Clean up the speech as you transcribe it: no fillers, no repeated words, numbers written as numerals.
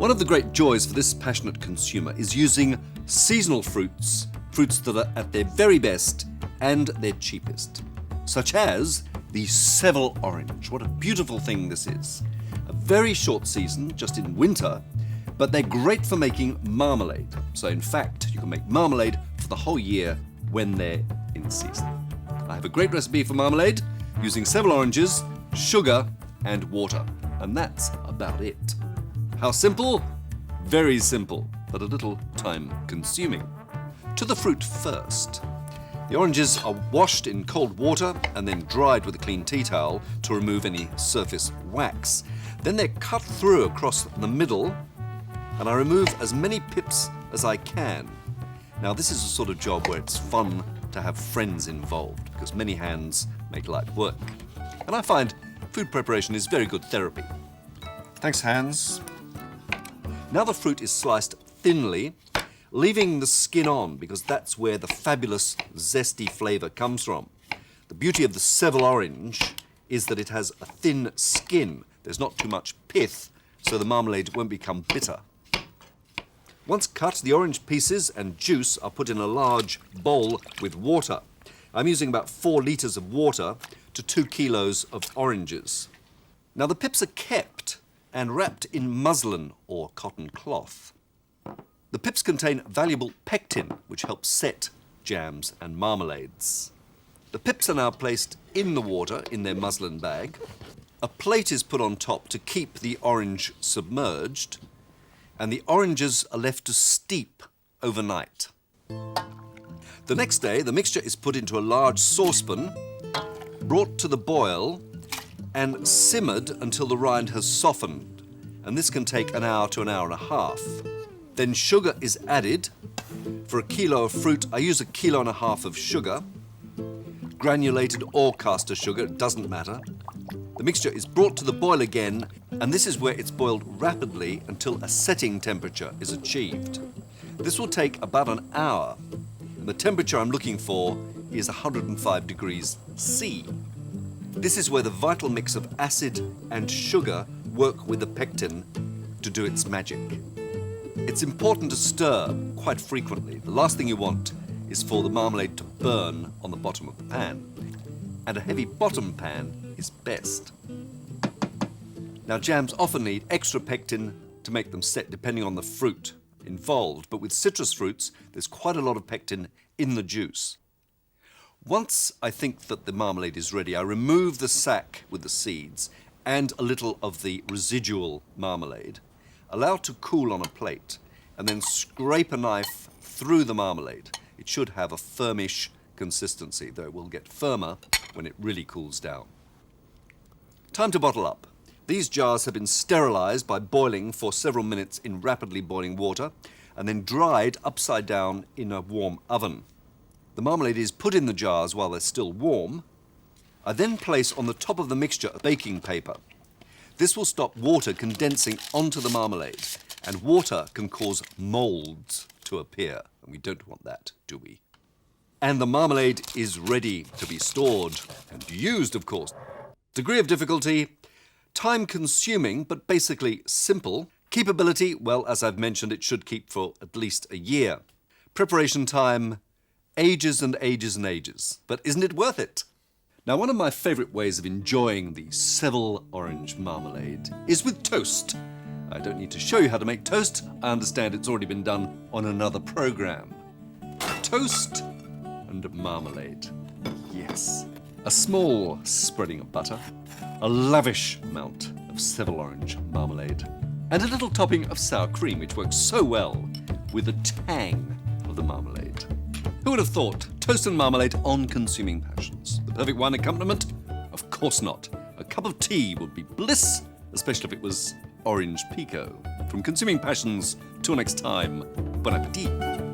One of the great joys for this passionate consumer is using seasonal fruits that are at their very best and their cheapest, such as the Seville orange. What a beautiful thing this is. A very short season, just in winter, but they're great for making marmalade. So in fact, you can make marmalade for the whole year when they're in season. I have a great recipe for marmalade using Seville oranges, sugar and water. And that's about it. How simple? Very simple, but a little time consuming. To the fruit first. The oranges are washed in cold water and then dried with a clean tea towel to remove any surface wax. Then they're cut through across the middle, and I remove as many pips as I can. Now this is a sort of job where it's fun to have friends involved, because many hands make light work. And I find food preparation is very good therapy. Thanks, Hans. Now the fruit is sliced thinly, leaving the skin on, because that's where the fabulous zesty flavour comes from. The beauty of the Seville orange is that it has a thin skin. There's not too much pith, so the marmalade won't become bitter. Once cut, the orange pieces and juice are put in a large bowl with water. I'm using about 4 litres of water to 2 kilos of oranges. Now the pips are kept and wrapped in muslin or cotton cloth. The pips contain valuable pectin, which helps set jams and marmalades. The pips are now placed in the water in their muslin bag. A plate is put on top to keep the orange submerged, and the oranges are left to steep overnight. The next day, the mixture is put into a large saucepan, brought to the boil, and simmered until the rind has softened, and this can take an hour to an hour and a half. Then sugar is added. For a kilo of fruit, I use 1.5 kilos of sugar. Granulated or caster sugar, it doesn't matter. The mixture is brought to the boil again, and this is where it's boiled rapidly until a setting temperature is achieved. This will take about an hour, and the temperature I'm looking for is 105 degrees C. This is where the vital mix of acid and sugar work with the pectin to do its magic. It's important to stir quite frequently. The last thing you want is for the marmalade to burn on the bottom of the pan. And a heavy bottom pan is best. Now jams often need extra pectin to make them set depending on the fruit involved, but with citrus fruits there's quite a lot of pectin in the juice. Once I think that the marmalade is ready, I remove the sack with the seeds and a little of the residual marmalade, allow it to cool on a plate, and then scrape a knife through the marmalade. It should have a firmish consistency, though it will get firmer when it really cools down. Time to bottle up. These jars have been sterilised by boiling for several minutes in rapidly boiling water and then dried upside down in a warm oven. The marmalade is put in the jars while they're still warm. I then place on the top of the mixture baking paper. This will stop water condensing onto the marmalade, and water can cause moulds to appear, and we don't want that, do we? And the marmalade is ready to be stored and used, of course. Degree of difficulty, time consuming, but basically simple. Keepability, well, as I've mentioned, it should keep for at least a year. Preparation time, ages and ages and ages. But isn't it worth it? Now, one of my favourite ways of enjoying the Seville orange marmalade is with toast. I don't need to show you how to make toast. I understand it's already been done on another programme. Toast and marmalade. Yes. A small spreading of butter, a lavish amount of Seville orange marmalade, and a little topping of sour cream, which works so well with the tang of the marmalade. Who would have thought toast and marmalade on Consuming Passions? The perfect wine accompaniment? Of course not. A cup of tea would be bliss, especially if it was orange pekoe. From Consuming Passions, till next time, bon appetit.